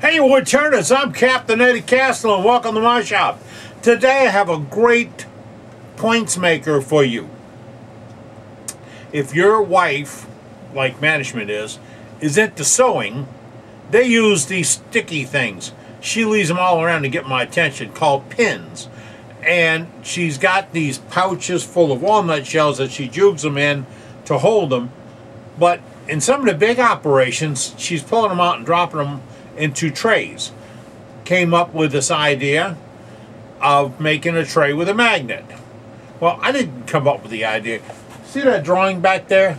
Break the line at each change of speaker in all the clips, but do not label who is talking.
Hey Woodturners, I'm Captain Eddie Castle and welcome to my shop. Today I have a great points maker for you. If your wife, like management is into sewing, they use these sticky things. She leaves them all around to get my attention, called pins. And she's got these pouches full of walnut shells that she jugs them in to hold them. But in some of the big operations, she's pulling them out and dropping them into trays. Came up with this idea of making a tray with a magnet. Well, I didn't come up with the idea. See that drawing back there?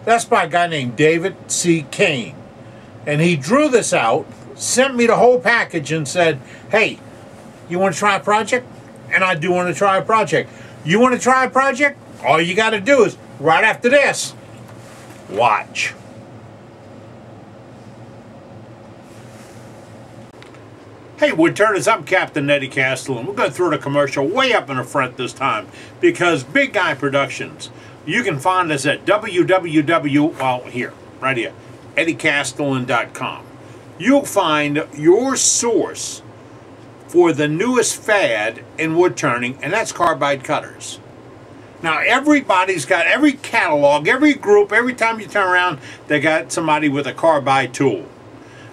That's by a guy named David C. Kane. And he drew this out, sent me the whole package and said, hey, you want to try a project? And I do want to try a project. You want to try a project? All you got to do is, right after this, watch. Hey Woodturners, I'm Captain Eddie Castle, and we're going to throw the commercial way up in the front this time because Big Guy Productions. You can find us at eddiecastellan.com. You'll find your source for the newest fad in wood turning, and that's carbide cutters. Now everybody's got, every catalog, every group, every time you turn around, they got somebody with a carbide tool.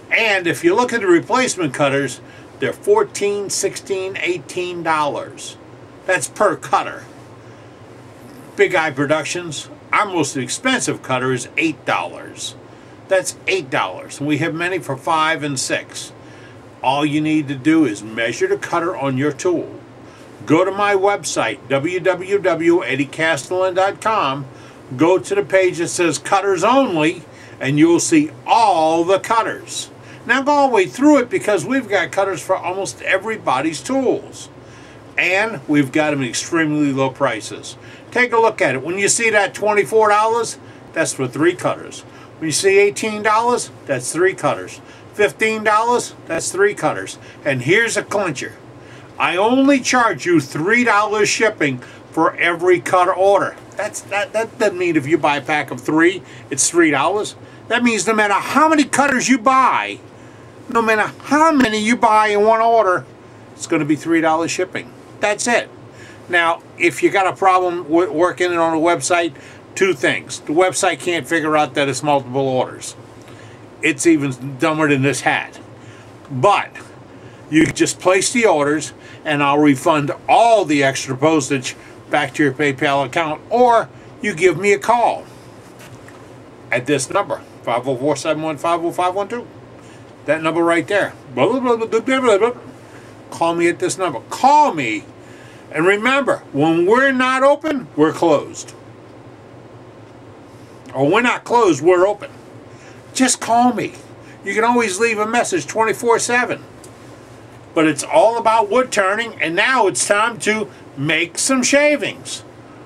And if you look at the replacement cutters, they're $14, $16, $18. That's per cutter. Big Eye Productions, our most expensive cutter is $8. That's $8. And we have many for $5 and $6. All you need to do is measure the cutter on your tool. Go to my website, www.eddiecastellan.com. Go to the page that says Cutters Only, and you'll see all the cutters. Now go all the way through it because we've got cutters for almost everybody's tools. And we've got them at extremely low prices. Take a look at it. When you see that $24, that's for 3 cutters. When you see $18, that's 3 cutters. $15, that's 3 cutters. And here's a clincher. I only charge you $3 shipping for every cutter order. That doesn't mean if you buy a pack of 3, it's $3. That means no matter how many cutters you buy, no matter how many you buy in one order, it's going to be $3 shipping. That's it. Now, if you got a problem working it on a website, 2 things. The website can't figure out that it's multiple orders. It's even dumber than this hat. But you just place the orders and I'll refund all the extra postage back to your PayPal account, or you give me a call at this number, 504-715-0512. That number right there. Call me at this number. Call me. And remember, when we're not open, we're closed. Or we're not closed, we're open. Just call me. You can always leave a message 24/7. But it's all about wood turning, and now it's time to make some shavings.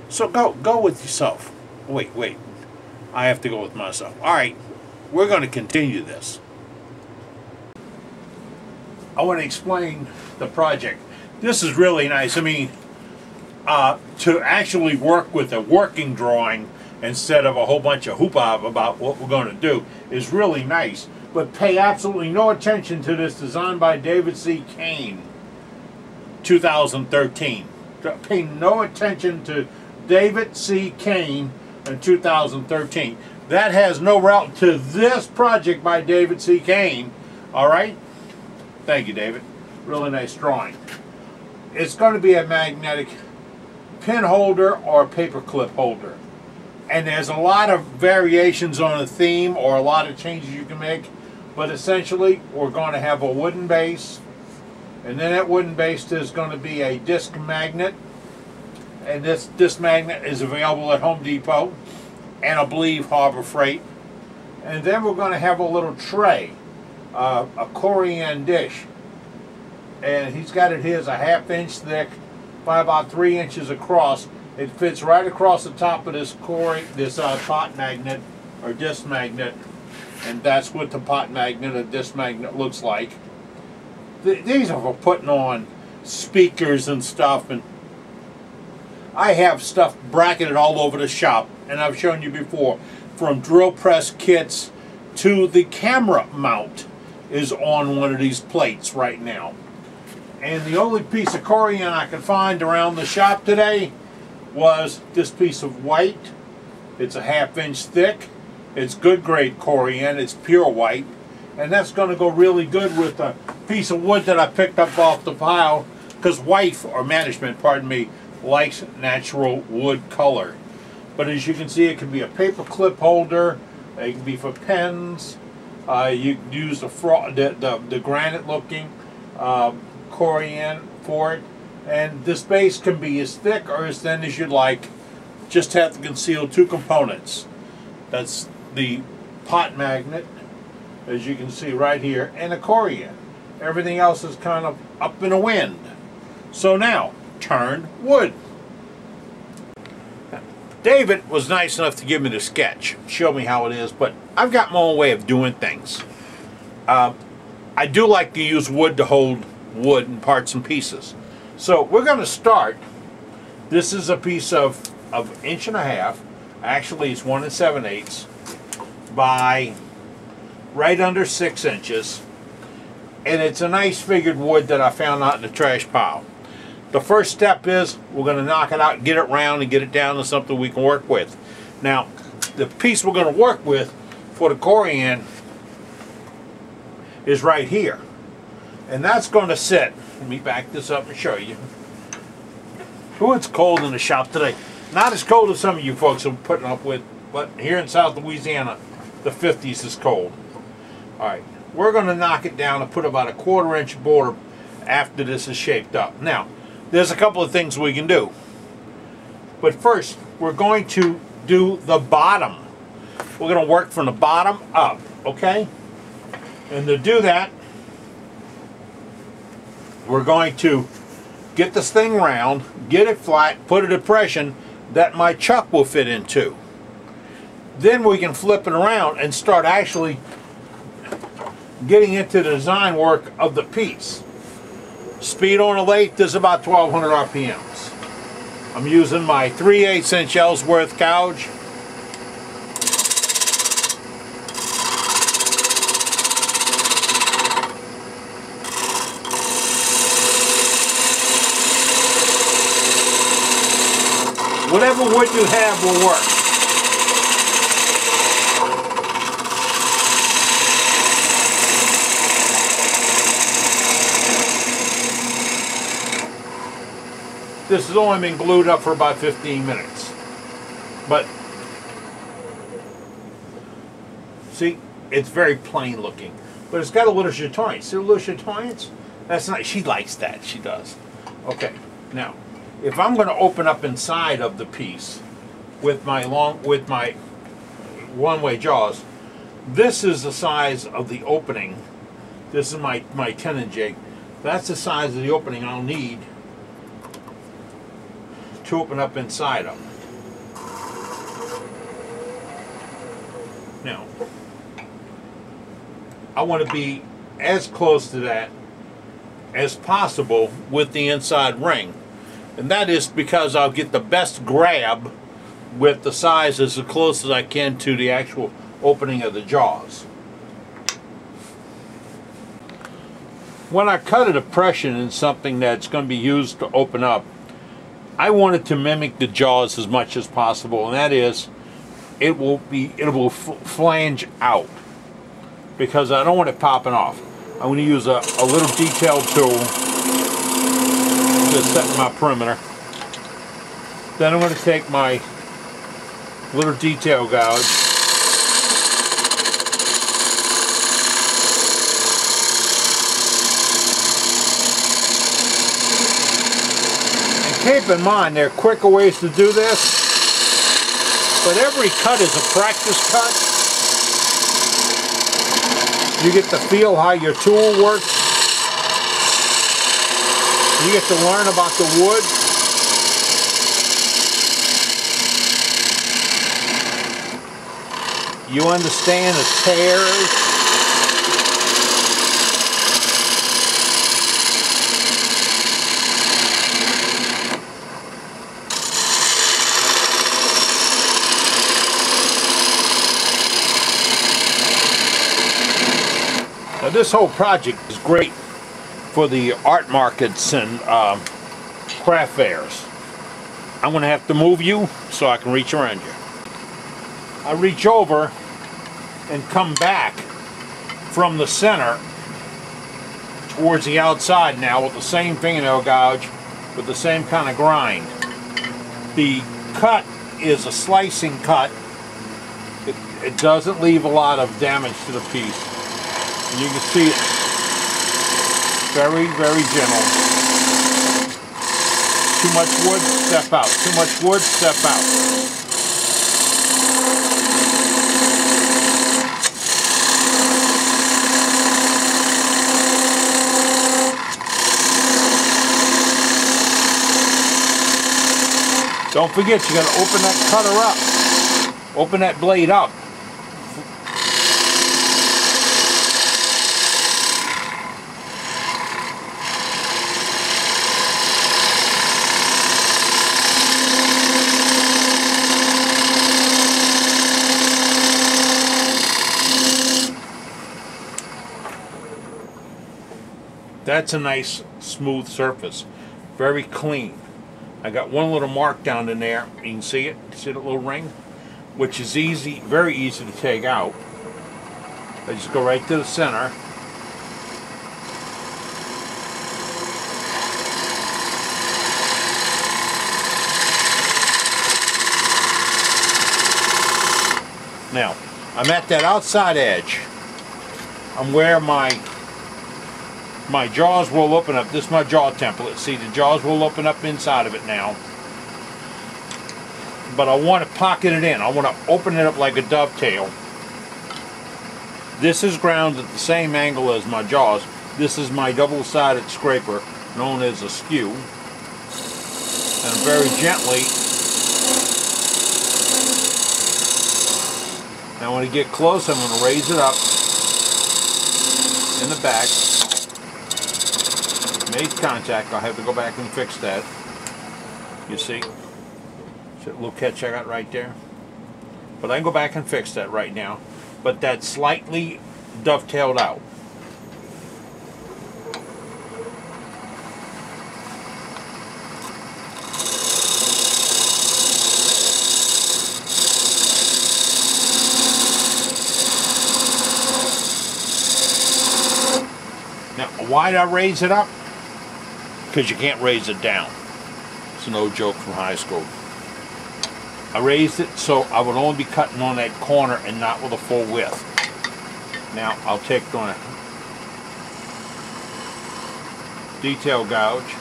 So go with yourself. Wait. I have to go with myself. All right, we're going to continue this. I want to explain the project. This is really nice. I mean, to actually work with a working drawing instead of a whole bunch of hoopla about what we're going to do is really nice. But pay absolutely no attention to this, design by David C. Kane, 2013. Pay no attention to David C. Kane in 2013. That has no route to this project by David C. Kane. All right? Thank you, David. Really nice drawing. It's going to be a magnetic pin holder or paper clip holder. And there's a lot of variations on a theme or a lot of changes you can make. But essentially, we're going to have a wooden base. And then that wooden base is going to be a disc magnet. And this disc magnet is available at Home Depot and I believe Harbor Freight. And then we're going to have a little tray, a corian dish. And he's got it here as a 1/2 inch thick by about 3 inches across. It fits right across the top of this pot magnet or disc magnet. And that's what the pot magnet or disc magnet looks like. These are for putting on speakers and stuff. And I have stuff bracketed all over the shop. And I've shown you before, from drill press kits to the camera mount. is on one of these plates right now. And the only piece of corian I could find around the shop today was this piece of white. It's a 1/2 inch thick. It's good grade corian. It's pure white. And that's going to go really good with a piece of wood that I picked up off the pile, because wife, or management, pardon me, likes natural wood color. But as you can see, it can be a paper clip holder. It can be for pens. You can use the granite looking corian for it. And this base can be as thick or as thin as you'd like. Just have to conceal 2 components. That's the pot magnet, as you can see right here, and a corian. Everything else is kind of up in the wind. So now, turn wood. David was nice enough to give me the sketch, show me how it is, but I've got my own way of doing things. I do like to use wood to hold wood in parts and pieces. So we're going to start. This is a piece of 1.5 inches. Actually, it's 1 7/8 by right under 6 inches. And it's a nice figured wood that I found out in the trash pile. The first step is we're going to knock it out, get it round, and get it down to something we can work with. Now, the piece we're going to work with for the corian is right here. And that's going to sit. Let me back this up and show you. Oh, it's cold in the shop today. Not as cold as some of you folks are putting up with, but here in South Louisiana, the 50s is cold. All right, we're going to knock it down and put about a 1/4 inch border after this is shaped up. Now, there's a couple of things we can do. But first, we're going to do the bottom. We're going to work from the bottom up, okay? And to do that, we're going to get this thing round, get it flat, put a depression that my chuck will fit into. Then we can flip it around and start actually getting into the design work of the piece. Speed on a lathe is about 1200 RPMs. I'm using my 3/8 inch Ellsworth gouge. Whatever wood you have will work. This has only been glued up for about 15 minutes. But, see, it's very plain looking. But it's got a little chatoyance. See the little chatoyance? That's not, she likes that, she does. Okay, now, if I'm going to open up inside of the piece with my one-way jaws, this is the size of the opening. This is my tenon jig. That's the size of the opening I'll need to open up inside of. Now, I want to be as close to that as possible with the inside ring. And that is because I'll get the best grab with the size as close as I can to the actual opening of the jaws. When I cut a depression in something that's going to be used to open up, I want it to mimic the jaws as much as possible, and that is, it will flange out, because I don't want it popping off. I'm going to use a little detail tool to set my perimeter. Then I'm going to take my little detail gouge and keep in mind there are quicker ways to do this, but every cut is a practice cut. You get to feel how your tool works. You get to learn about the wood. You understand the tears. Now this whole project is great for the art markets and craft fairs. I'm going to have to move you so I can reach around you. I reach over and come back from the center towards the outside now with the same fingernail gouge with the same kind of grind. The cut is a slicing cut. It doesn't leave a lot of damage to the piece. And you can see it's very, very gentle. Too much wood, step out. Too much wood, step out. Don't forget, you got to open that cutter up. Open that blade up. That's a nice smooth surface. Very clean. I got one little mark down in there. You can see it. See that little ring? Which is easy, very easy to take out. I just go right to the center. Now, I'm at that outside edge. I'm where my jaws will open up. This is my jaw template. See, the jaws will open up inside of it now. But I want to pocket it in. I want to open it up like a dovetail. This is ground at the same angle as my jaws. This is my double-sided scraper, known as a skew. And very gently, now when I get close, I'm going to raise it up in the back. Made contact. I'll have to go back and fix that. You see? See that little catch I got right there? But I can go back and fix that right now. But that's slightly dovetailed out. Now, why did I raise it up? Because you can't raise it down. It's an old joke from high school. I raised it so I would only be cutting on that corner and not with a full width. Now I'll take the detail gouge.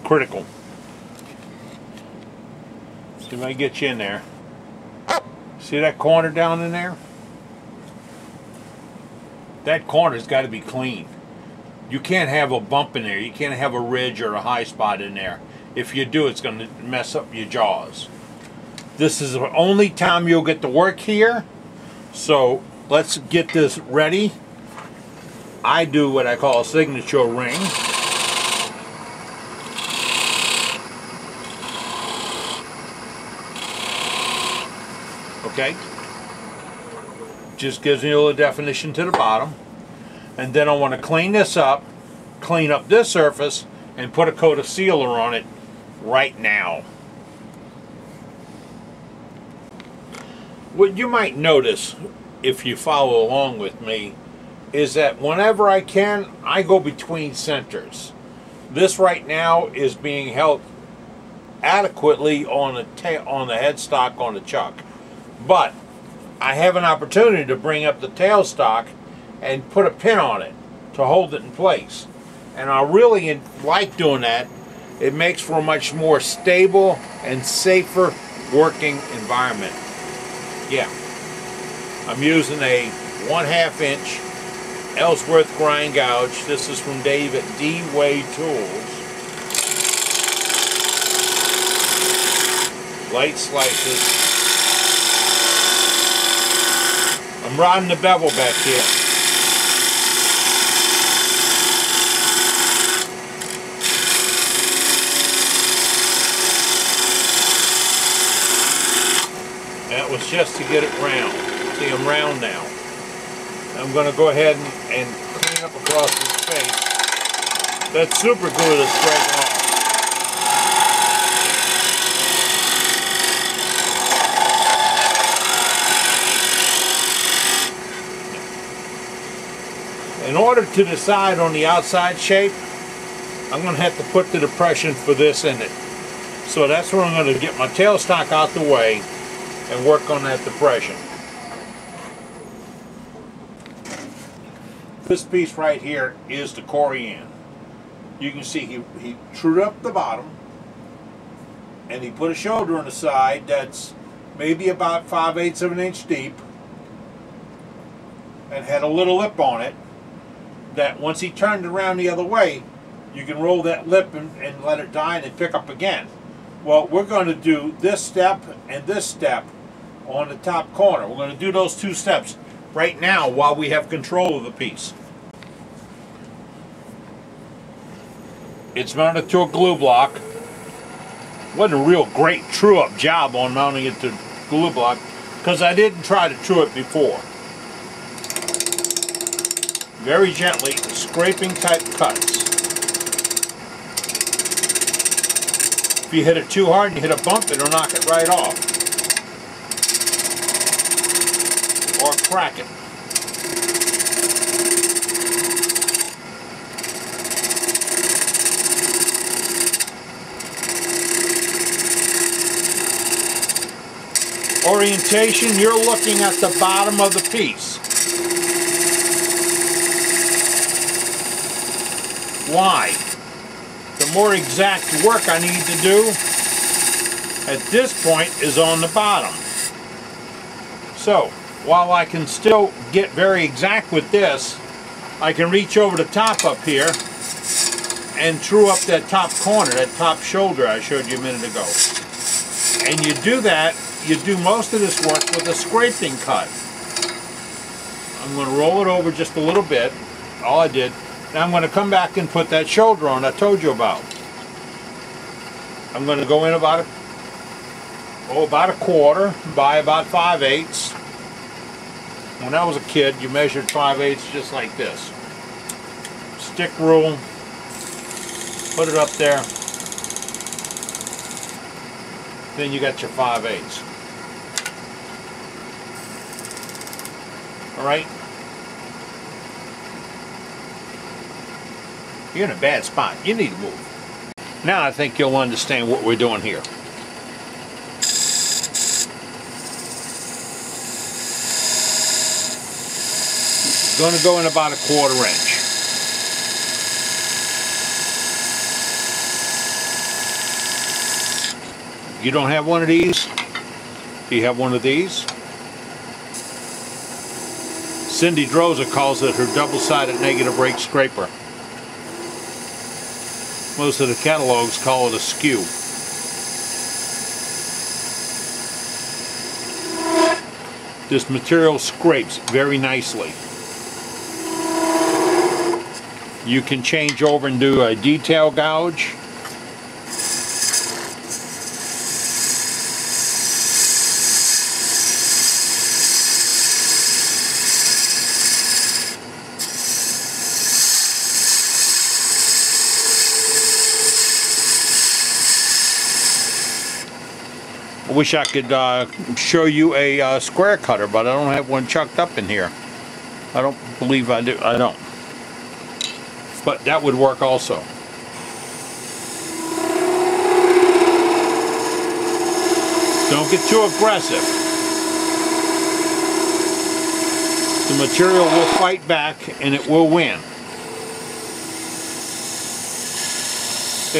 Critical. See if I can get you in there. See that corner down in there? That corner's got to be clean. You can't have a bump in there. You can't have a ridge or a high spot in there. If you do, it's going to mess up your jaws. This is the only time you'll get to work here. So let's get this ready. I do what I call a signature ring. Okay, just gives me a little definition to the bottom. And then I want to clean this up, clean up this surface, and put a coat of sealer on it right now. What you might notice if you follow along with me is that whenever I can, I go between centers. This right now is being held adequately on the headstock on the chuck. But I have an opportunity to bring up the tailstock and put a pin on it to hold it in place. And I really like doing that. It makes for a much more stable and safer working environment. Yeah. I'm using a 1/2 inch Ellsworth grind gouge. This is from Dave at D-Way Tools. Light slices. I'm rodding the bevel back here. that was just to get it round. See, I'm round now. I'm going to go ahead and clean up across this face. That super glue that's breaking off. In order to decide on the outside shape, I'm going to have to put the depression for this in it. So that's where I'm going to get my tailstock out the way and work on that depression. This piece right here is the Corian. You can see he trued up the bottom and he put a shoulder on the side that's maybe about 5/8 of an inch deep and had a little lip on it that once he turned around the other way, you can roll that lip and let it die and pick up again. Well, we're going to do this step and this step on the top corner. We're going to do those two steps right now while we have control of the piece. It's mounted to a glue block. Wasn't a real great true-up job on mounting it to glue block because I didn't try to true it before. Very gently, scraping type cuts. If you hit it too hard and you hit a bump, it'll knock it right off. Or crack it. Orientation, you're looking at the bottom of the piece. Why? The more exact work I need to do at this point is on the bottom. So, while I can still get very exact with this, I can reach over the top up here and true up that top corner, that top shoulder I showed you a minute ago. And you do that, you do most of this work with a scraping cut. I'm going to roll it over just a little bit, all I did. Now I'm going to come back and put that shoulder on I told you about. I'm going to go in about a quarter by about 5/8. When I was a kid, you measured 5/8 just like this. Stick rule, put it up there, then you got your 5/8. All right? You're in a bad spot. You need to move. Now I think you'll understand what we're doing here. Going to go in about a 1/4 inch. You don't have one of these? Do you have one of these? Cindy Droza calls it her double-sided negative rake scraper. Most of the catalogs call it a skew. This material scrapes very nicely. You can change over and do a detail gouge. I wish I could show you a square cutter, but I don't have one chucked up in here. I don't believe I do. I don't. But that would work also. Don't get too aggressive. The material will fight back and it will win.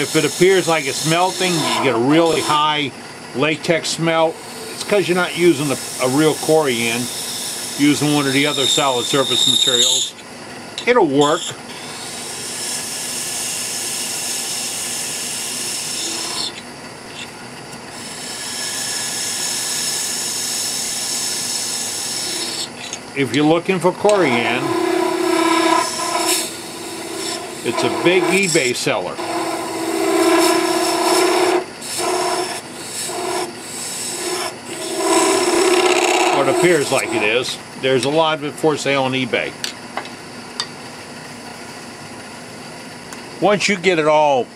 If it appears like it's melting, you get a really high latex smell. It's because you're not using a real Corian, using one of the other solid surface materials. It'll work. If you're looking for Corian, it's a big eBay seller. it appears like it is. There's a lot of it for sale on eBay. Once you get it all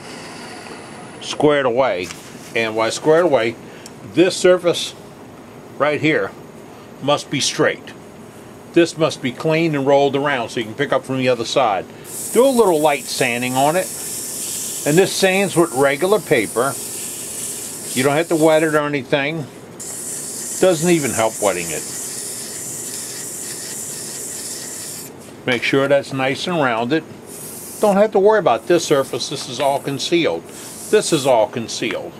squared away, and by squared away, this surface right here must be straight. This must be cleaned and rolled around so you can pick up from the other side. Do a little light sanding on it, and this sands with regular paper. You don't have to wet it or anything. Doesn't even help wetting it. Make sure that's nice and rounded. Don't have to worry about this surface. This is all concealed. This is all concealed.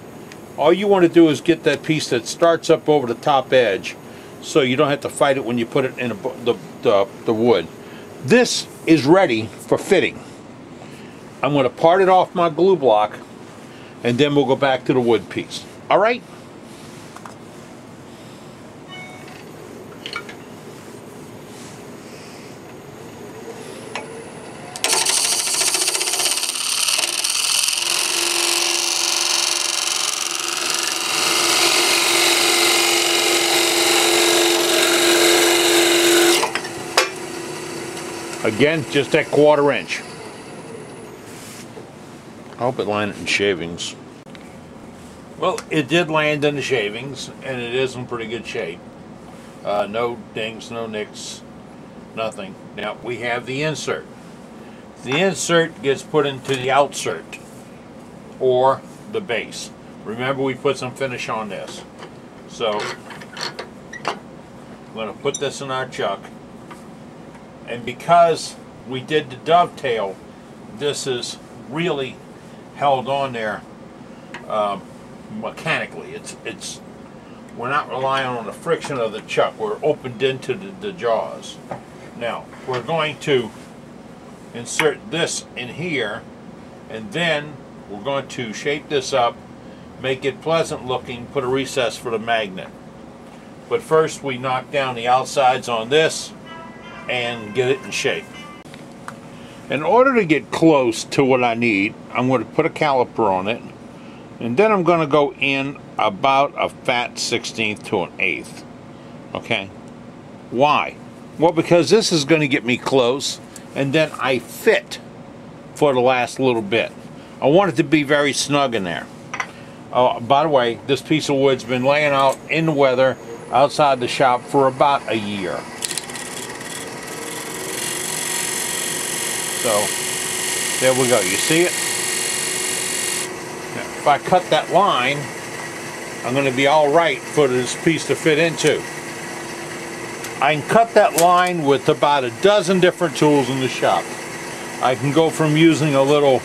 All you want to do is get that piece that starts up over the top edge, so you don't have to fight it when you put it in the wood. This is ready for fitting. I'm going to part it off my glue block, and then we'll go back to the wood piece. All right? Again, just that 1/4 inch. I hope it landed in shavings. Well, it did land in the shavings, and it is in pretty good shape. No dings, no nicks, nothing. Now, we have the insert. The insert gets put into the outsert, or the base. Remember, we put some finish on this. So, I'm going to put this in our chuck. And because we did the dovetail, this is really held on there mechanically. We're not relying on the friction of the chuck. We're opened into the jaws. Now, we're going to insert this in here, and then we're going to shape this up, make it pleasant looking, put a recess for the magnet. But first we knock down the outsides on this and get it in shape. In order to get close to what I need, I'm going to put a caliper on it, and then I'm going to go in about a fat 1/16 to an 1/8. Okay? Why? Well, because this is going to get me close, and then I fit for the last little bit. I want it to be very snug in there. By the way, this piece of wood's been laying out in the weather outside the shop for about a year. So, there we go. You see it? Now, if I cut that line, I'm going to be all right for this piece to fit into. I can cut that line with about a dozen different tools in the shop. I can go from using a little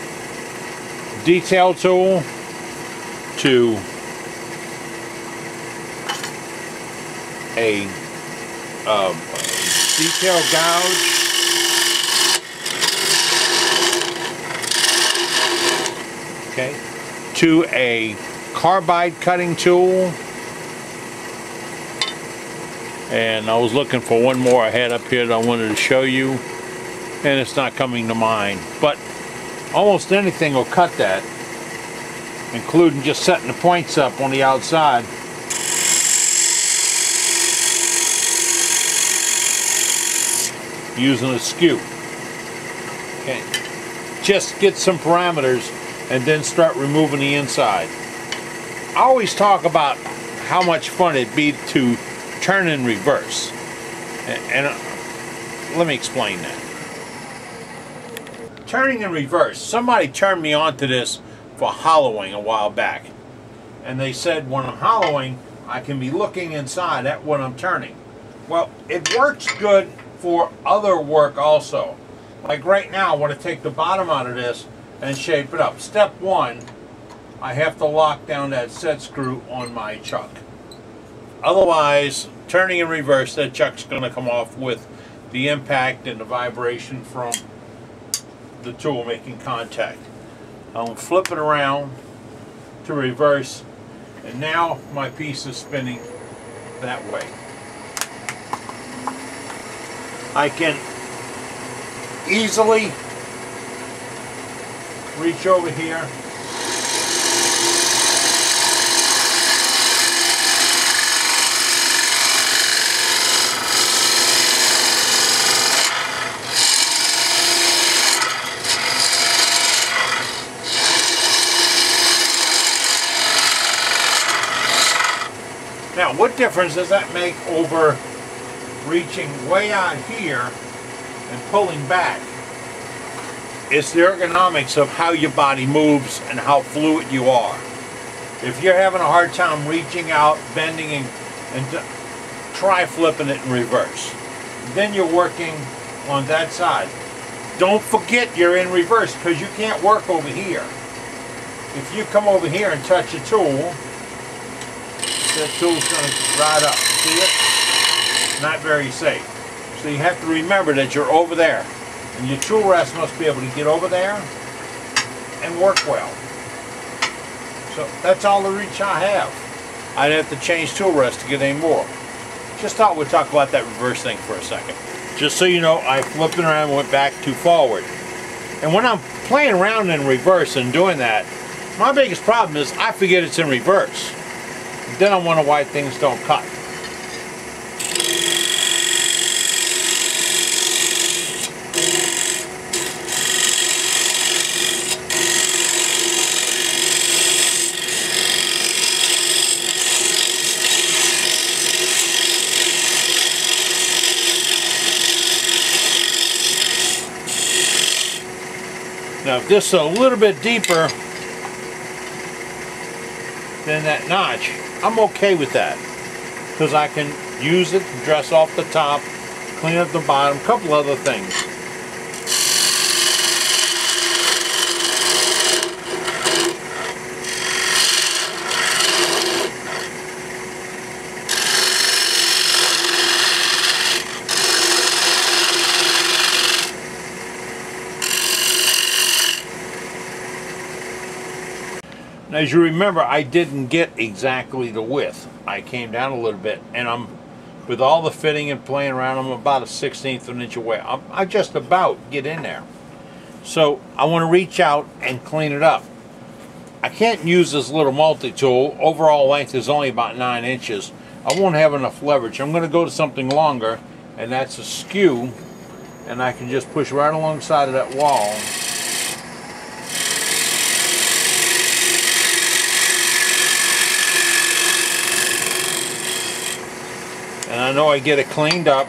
detail tool to a detail gouge, okay, to a carbide cutting tool, and I was looking for one more I had up here that I wanted to show you, and it's not coming to mind, but almost anything will cut that, including just setting the points up on the outside. Using a skew. Okay. Just get some parameters and then start removing the inside. I always talk about how much fun it'd be to turn in reverse. And let me explain that. Turning in reverse. Somebody turned me on to this for hollowing a while back. And they said when I'm hollowing, I can be looking inside at what I'm turning. Well, it works good for other work also. Like right now, I want to take the bottom out of this and shape it up. Step one, I have to lock down that set screw on my chuck. Otherwise, turning in reverse, that chuck's going to come off with the impact and the vibration from the tool making contact. I'll flip it around to reverse, and now my piece is spinning that way. I can easily reach over here what difference does that make over reaching way out here and pulling back? It's the ergonomics of how your body moves and how fluid you are. If you're having a hard time reaching out, bending, and try flipping it in reverse. Then you're working on that side. Don't forget you're in reverse, because you can't work over here. If you come over here and touch a tool, that tool's going to ride up. See it? Not very safe. So you have to remember that you're over there. And your tool rest must be able to get over there and work well. So that's all the reach I have. I'd have to change tool rest to get any more. Just thought we'd talk about that reverse thing for a second. Just so you know, I flipped it around and went back to forward. And when I'm playing around in reverse and doing that, my biggest problem is I forget it's in reverse. Then I wonder why things don't cut. Now, if this is a little bit deeper than that notch, I'm okay with that, because I can use it to dress off the top, clean up the bottom, a couple other things. As you remember, I didn't get exactly the width. I came down a little bit, and with all the fitting and playing around, I'm about a 1/16 of an inch away. I just about get in there. So I want to reach out and clean it up. I can't use this little multi-tool. Overall length is only about 9 inches. I won't have enough leverage. I'm going to go to something longer, and that's a skew, and I can just push right alongside of that wall. And I know I get it cleaned up.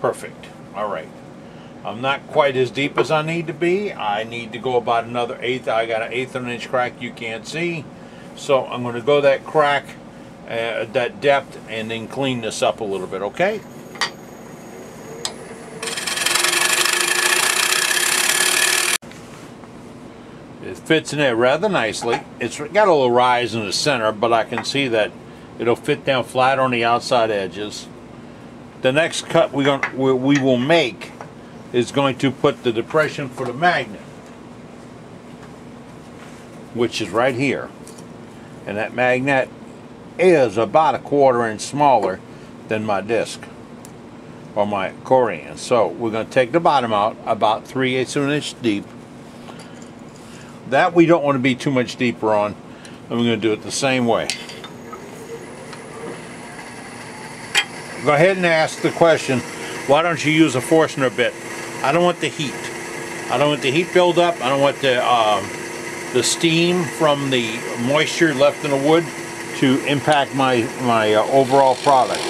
Perfect. All right. I'm not quite as deep as I need to be. I need to go about another 1/8. I got an 1/8 of an inch crack you can't see. So I'm going to go that crack, that depth, and then clean this up a little bit, okay? It fits in there rather nicely. It's got a little rise in the center, but I can see that it'll fit down flat on the outside edges. The next cut we will make is going to put the depression for the magnet, which is right here. And that magnet is about a 1/4 inch smaller than my disc or my Corian. So we're going to take the bottom out about 3/8 of an inch deep. That we don't want to be too much deeper on, and we're going to do it the same way. Go ahead and ask the question, why don't you use a Forstner bit? I don't want the heat. I don't want the heat build up. I don't want the steam from the moisture left in the wood to impact my overall product.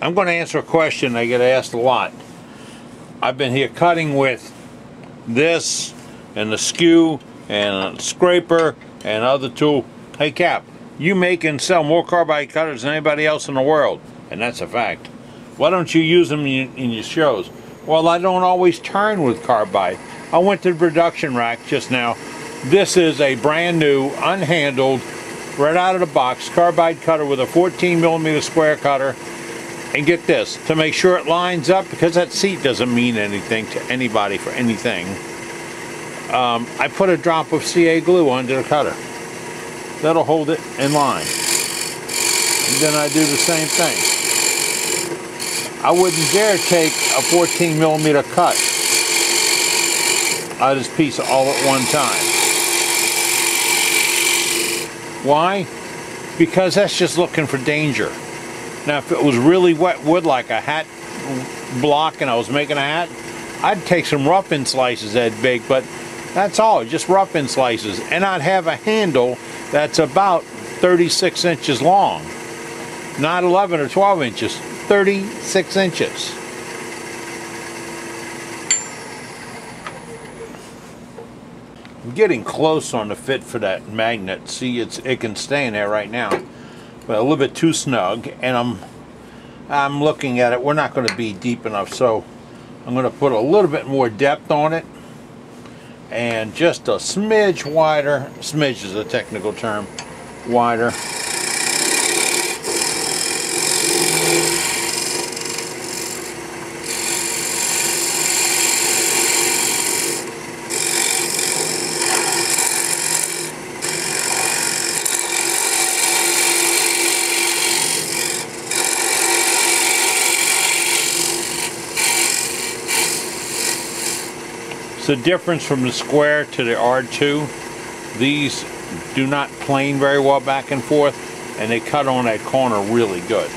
I'm going to answer a question I get asked a lot. I've been here cutting with this and the skew and a scraper and other tool. Hey Cap, you make and sell more carbide cutters than anybody else in the world, and that's a fact. Why don't you use them in your shows? Well, I don't always turn with carbide. I went to the production rack just now. This is a brand new, unhandled, right out of the box carbide cutter with a 14mm square cutter. And get this, to make sure it lines up, because that seat doesn't mean anything to anybody for anything, I put a drop of CA glue under the cutter. That'll hold it in line. And then I do the same thing. I wouldn't dare take a 14mm cut out of this piece all at one time. Why? Because that's just looking for danger. Now, if it was really wet wood, like a hat block, and I was making a hat, I'd take some rough-in slices that big, but that's all, just rough-in slices. And I'd have a handle that's about 36 inches long. Not 11 or 12 inches, 36 inches. I'm getting close on the fit for that magnet. See, it can stay in there right now, but a little bit too snug. And I'm looking at it. We're not going to be deep enough, so I'm going to put a little bit more depth on it, and just a smidge wider. Smidge is a technical term. Wider. It's the difference from the square to the R2. These do not plane very well back and forth, and they cut on that corner really good.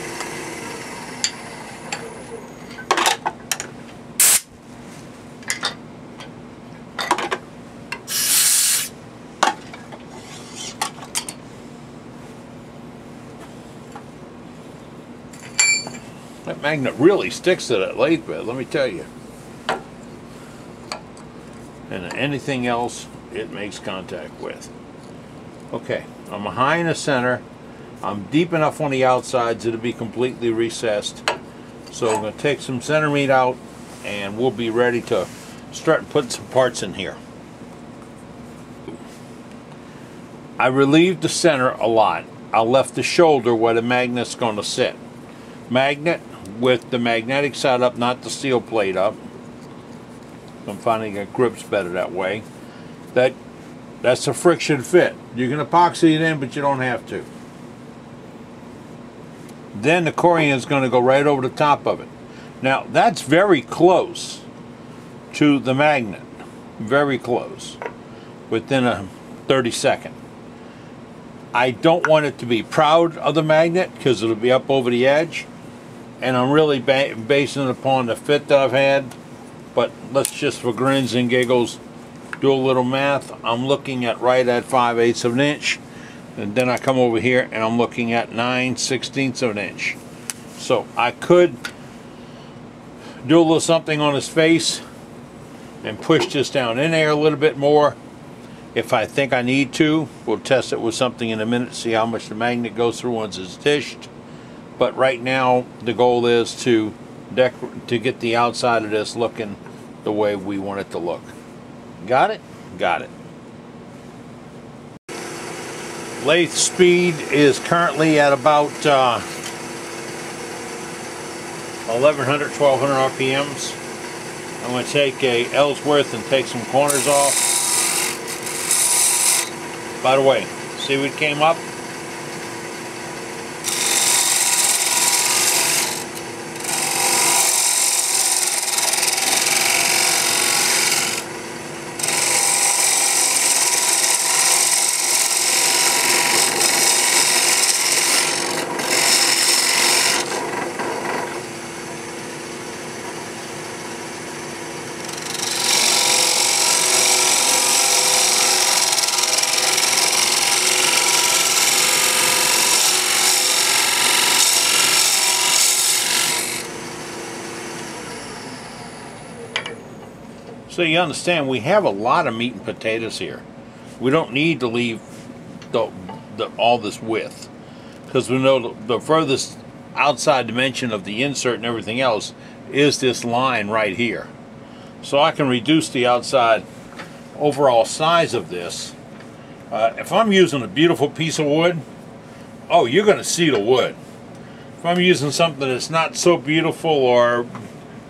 That magnet really sticks to that lathe bed, let me tell you. And anything else it makes contact with. Okay, I'm high in the center. I'm deep enough on the outsides it'll be completely recessed. So I'm going to take some center meat out, and we'll be ready to start putting some parts in here. I relieved the center a lot. I left the shoulder where the magnet's going to sit. Magnet with the magnetic side up, not the steel plate up. I'm finding it grips better that way. That's a friction fit. You can epoxy it in, but you don't have to. Then the corian is going to go right over the top of it. Now that's very close to the magnet. Very close. Within a 30-second. I don't want it to be proud of the magnet because it'll be up over the edge. And I'm really basing it upon the fit that I've had. But let's just, for grins and giggles, do a little math. I'm looking at right at 5/8 of an inch. And then I come over here and I'm looking at 9/16 of an inch. So I could do a little something on his face and push this down in there a little bit more. If I think I need to, we'll test it with something in a minute, see how much the magnet goes through once it's dished. But right now, the goal is to get the outside of this looking the way we want it to look. Got it? Got it. Lathe speed is currently at about 1100, 1200 RPMs. I'm going to take a Ellsworth and take some corners off. By the way, see what came up? So you understand, we have a lot of meat and potatoes here. We don't need to leave all this width, because we know the furthest outside dimension of the insert and everything else is this line right here. So I can reduce the outside overall size of this. If I'm using a beautiful piece of wood, oh, you're going to see the wood. If I'm using something that's not so beautiful, or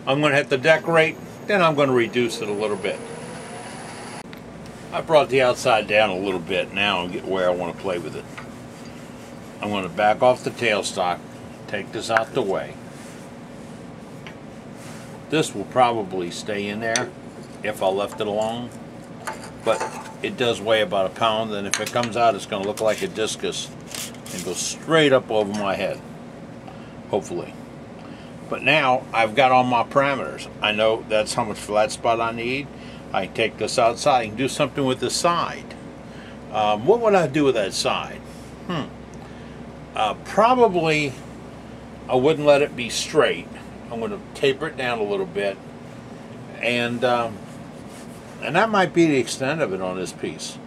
I'm going to have to decorate, then I'm going to reduce it a little bit. I brought the outside down a little bit now and get where I want to play with it. I'm going to back off the tailstock, take this out the way. This will probably stay in there if I left it alone, but it does weigh about 1 pound, and if it comes out, it's going to look like a discus and go straight up over my head, hopefully. But now I've got all my parameters. I know that's how much flat spot I need. I can take this outside. I can do something with the side. What would I do with that side? Probably I wouldn't let it be straight. I'm going to taper it down a little bit, and that might be the extent of it on this piece.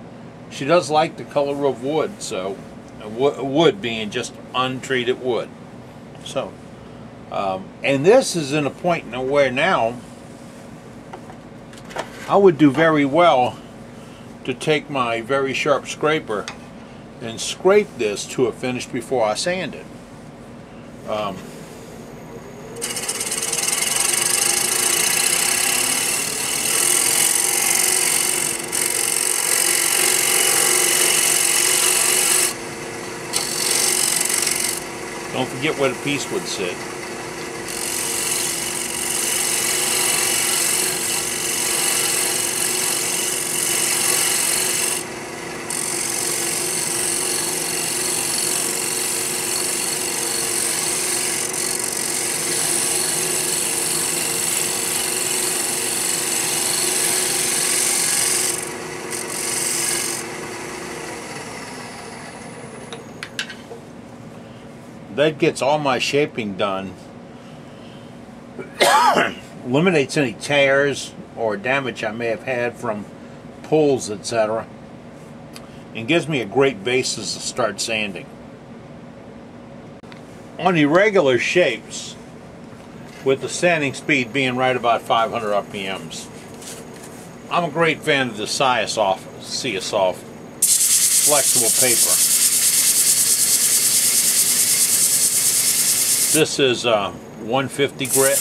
She does like the color of wood, so wood being just untreated wood. So, and this is in a point where now I would do very well to take my very sharp scraper and scrape this to a finish before I sand it. Don't forget where the piece would sit. That gets all my shaping done. Eliminates any tears or damage I may have had from pulls, etc. And gives me a great basis to start sanding. On irregular shapes, with the sanding speed being right about 500 RPMs, I'm a great fan of the Siasoft flexible paper. This is 150 grit.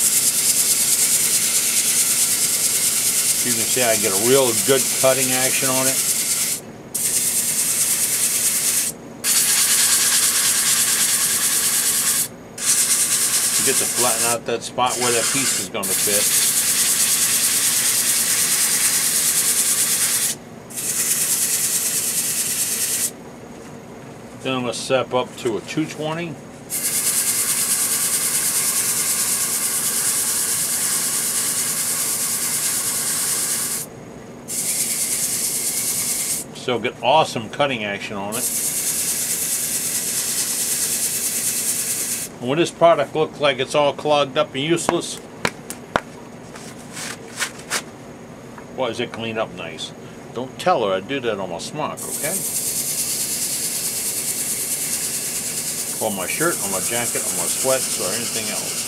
You can see I get a real good cutting action on it. You get to flatten out that spot where that piece is going to fit. Then I'm going to step up to a 220. So get awesome cutting action on it. And when this product looks like it's all clogged up and useless, boy, does it clean up nice. Don't tell her I do that on my smock, okay? On my shirt, on my jacket, on my sweats, or anything else.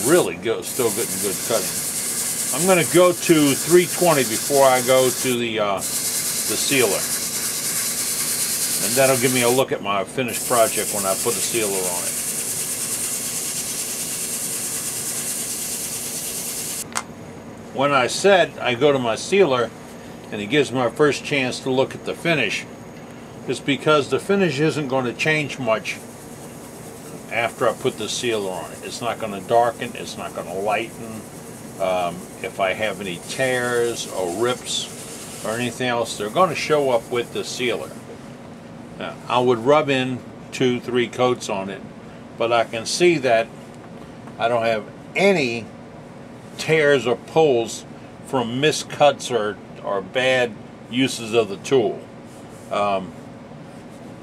Really good, still getting good cutting. I'm going to go to 320 before I go to the sealer, and that'll give me a look at my finished project when I put a sealer on it. When I said I go to my sealer and it gives me my first chance to look at the finish, it's because the finish isn't going to change much after I put the sealer on it. It's not going to darken, it's not going to lighten. If I have any tears or rips or anything else, they're going to show up with the sealer. Now, I would rub in 2-3 coats on it, but I can see that I don't have any tears or pulls from miscuts or bad uses of the tool.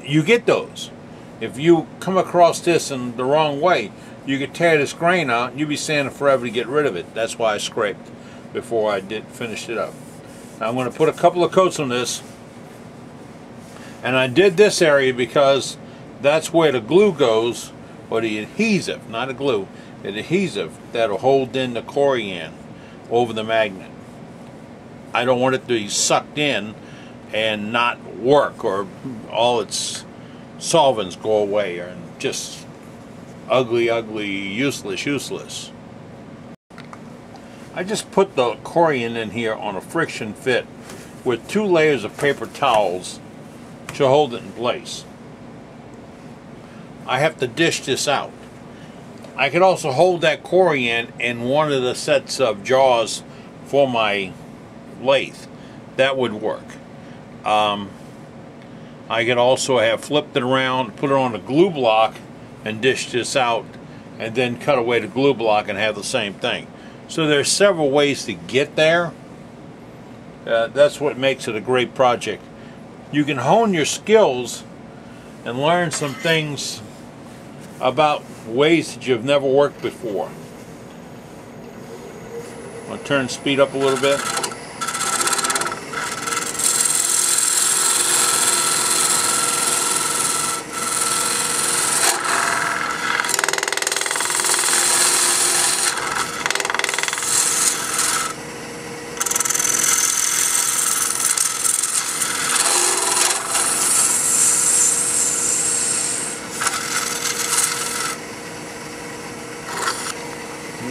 You get those. If you come across this in the wrong way, you could tear this grain out and you'd be sanding forever to get rid of it. That's why I scraped before I finished it up. Now I'm going to put a couple of coats on this, and I did this area because that's where the glue goes, or the adhesive, not a glue, the adhesive that'll hold in the corian over the magnet. I don't want it to be sucked in and not work, or all its solvents go away, and just ugly, useless. I just put the Corian in here on a friction fit with 2 layers of paper towels to hold it in place. I have to dish this out. I could also hold that Corian in one of the sets of jaws for my lathe. That would work. I could also have flipped it around, put it on a glue block, and dish this out, and then cut away the glue block and have the same thing. So there's several ways to get there. That's what makes it a great project. You can hone your skills and learn some things about ways that you've never worked before. I'll turn speed up a little bit.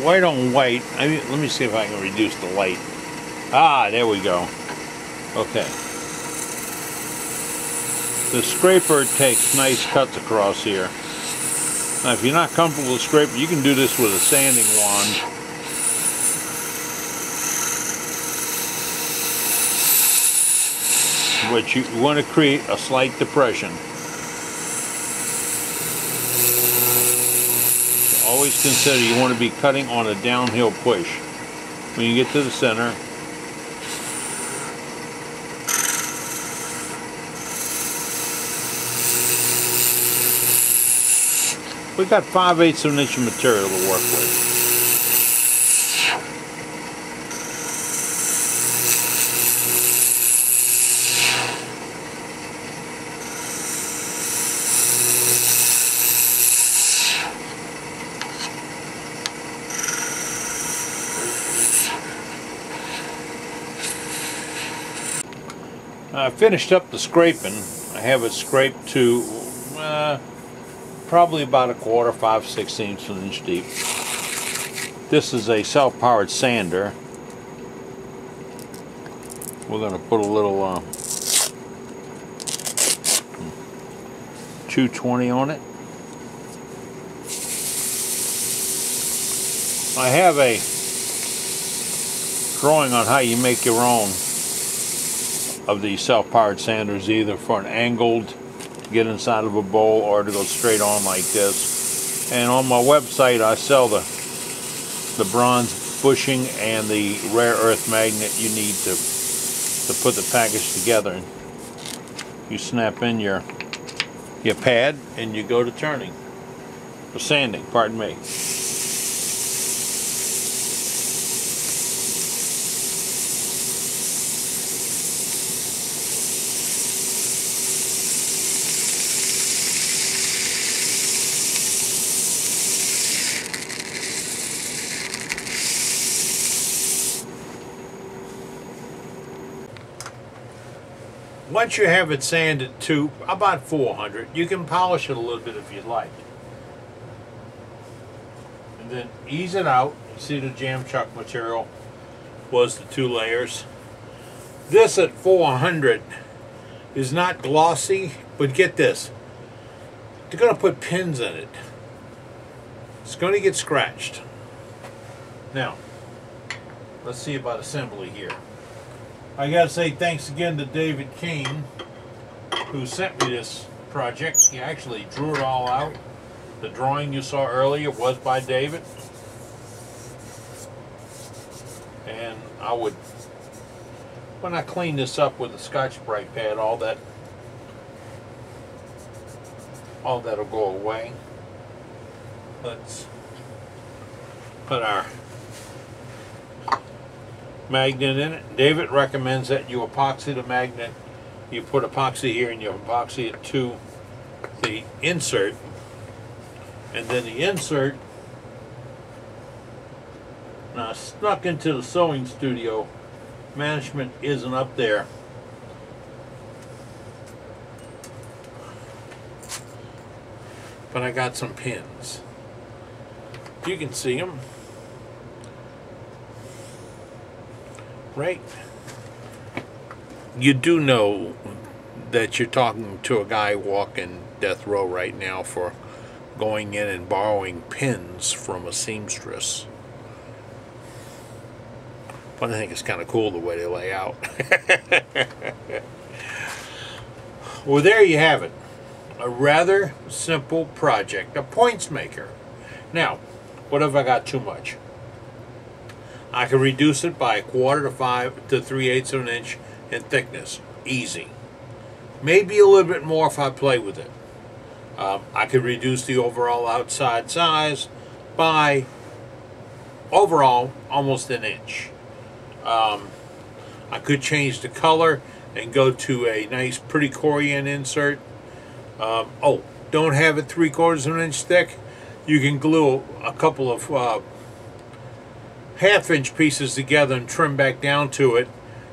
White on white. Let me see if I can reduce the light. Ah, there we go. Okay. The scraper takes nice cuts across here. Now, if you're not comfortable with the scraper, you can do this with a sanding wand. But you want to create a slight depression. Always consider you want to be cutting on a downhill push. When you get to the center, we got 5/8 of an inch of material to work with. I finished up the scraping. I have it scraped to probably about 1/4, 5/16 of an inch deep. This is a self-powered sander. We're going to put a little 220 on it. I have a drawing on how you make your own of these self-powered sanders, either for an angled to get inside of a bowl or to go straight on like this. And on my website I sell the bronze bushing and the rare earth magnet you need to put the package together. You snap in your pad and you go to turning, or sanding, pardon me. Once you have it sanded to about 400, you can polish it a little bit if you'd like. And then ease it out. You see the jam chuck material was the 2 layers. This at 400 is not glossy, but get this. They're going to put pins in it. It's going to get scratched. Now, let's see about assembly here. I gotta say thanks again to David King, who sent me this project. He actually drew it all out. The drawing you saw earlier was by David. And I would, when I clean this up with a Scotch-Brite pad, all that'll go away. Let's put our magnet in it. David recommends that you epoxy the magnet. You put epoxy here and you epoxy it to the insert, and then the insert, now snuck into the sewing studio, management isn't up there, but I got some pins. You can see them. Right? You do know that you're talking to a guy walking death row right now for going in and borrowing pins from a seamstress. But I think it's kind of cool the way they lay out. Well, there you have it. A rather simple project, a points maker. Now, what if I got too much? I can reduce it by 1/4 to 5 to 3/8 of an inch in thickness. Easy. Maybe a little bit more if I play with it. I could reduce the overall outside size by overall almost an inch. I could change the color and go to a nice pretty corian insert. Oh, don't have it 3/4 of an inch thick. You can glue a couple of 1/2 inch pieces together and trim back down to it.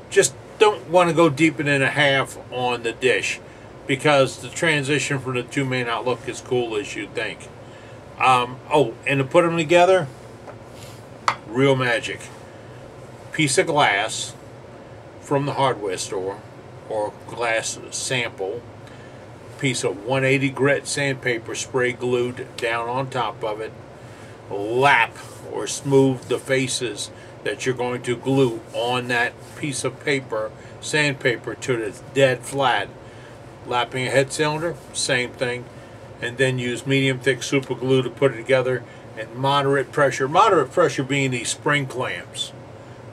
Just don't want to go deeper than a 1/2 on the dish, because the transition from the two may not look as cool as you'd think. Oh, and to put them together, real magic. Piece of glass from the hardware store, or glass sample. Piece of 180 grit sandpaper spray glued down on top of it. Lap or smooth the faces that you're going to glue on that piece of paper, sandpaper, to the dead flat. Lapping a head cylinder, same thing. And then use medium thick super glue to put it together, and moderate pressure being these spring clamps.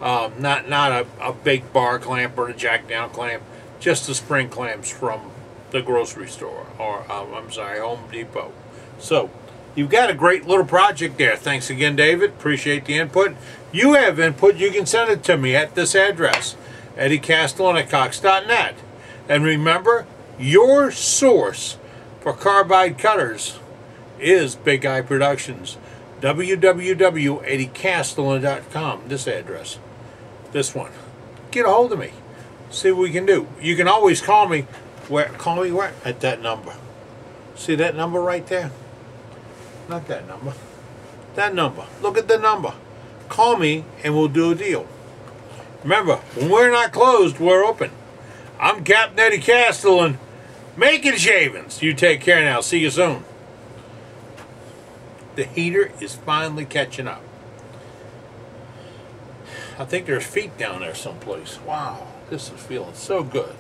Not a big bar clamp or a jack down clamp, just the spring clamps from the grocery store, or I'm sorry, Home Depot. So you've got a great little project there. Thanks again, David. Appreciate the input. You have input, you can send it to me at this address, EddieCastellan@Cox.net. And remember, your source for carbide cutters is Big Eye Productions. www.eddiecastellan.com. This address. This one. Get a hold of me. See what we can do. You can always call me. Call me where? At that number. See that number right there? Not that number. That number. Look at the number. Call me and we'll do a deal. Remember, when we're not closed, we're open. I'm Captain Eddie Castellan, making shavings. You take care now. See you soon. The heater is finally catching up. I think there's feet down there someplace. Wow, this is feeling so good.